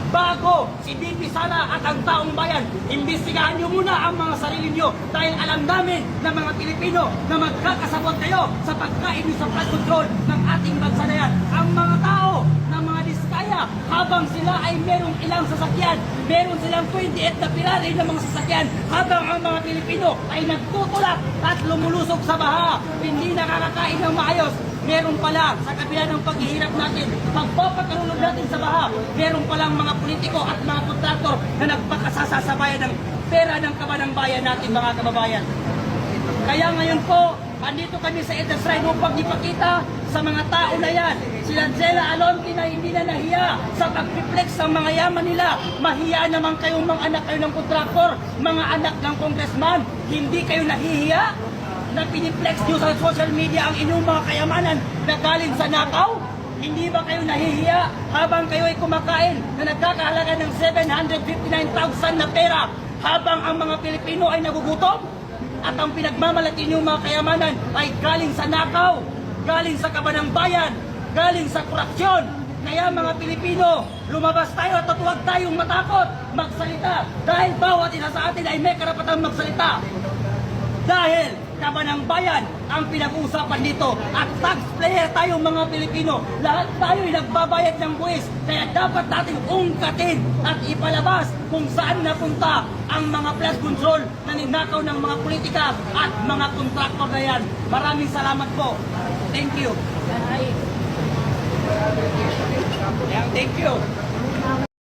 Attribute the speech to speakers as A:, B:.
A: bago si VP Sara at ang taong bayan. Imbestigahan nyo muna ang mga sarili nyo dahil alam namin na mga Pilipino na magkakasabot kayo sa pagkain sa flood control ng ating bansa na yan. Ang mga tao ng mga Diskaya, habang sila ay merong ilang sasakyan, meron silang 28 na pirari ng mga sasakyan, habang ang mga Pilipino ay nagtutulak at lumulusog sa baha, hindi nakakakain ng maayos. Meron pala, sa kabila ng paghihirap natin, pagpapakarulog natin sa baha, meron palang mga politiko at mga kontraktor na nagpakasasabayan ng pera ng kabanang bayan natin, mga kababayan. Kaya ngayon po, andito kami sa Elders Ride upang ipakita sa mga tao na yan, si Angela Alonte na hindi na nahiya sa pag-reflex ng mga yaman nila. Mahiya naman kayong mga anak kayo ng kontraktor, mga anak ng congressman, hindi kayo nahihiya na piniflex nyo sa social media ang inyong mga kayamanan na galing sa nakaw? Hindi ba kayo nahihiya habang kayo ay kumakain na nagkakahalaga ng 759,000 na pera habang ang mga Pilipino ay nagugutom? At ang pinagmamalaki niyong mga kayamanan ay galing sa nakaw, galing sa kabanang bayan, galing sa korupsyon. Kaya mga Pilipino, lumabas tayo at huwag tayong matakot magsalita dahil bawat isa sa atin ay may karapatang magsalita. Dahil kabanang bayan ang pinag-uusapan dito at taxpayer tayong mga Pilipino. Lahat tayo ay nagbabayad ng buwis, kaya dapat natin ungkatin at ipalabas kung saan napunta ang mga flood control na ninakaw ng mga politika at mga kontraktor na yan. Maraming salamat po. Thank you. Thank you.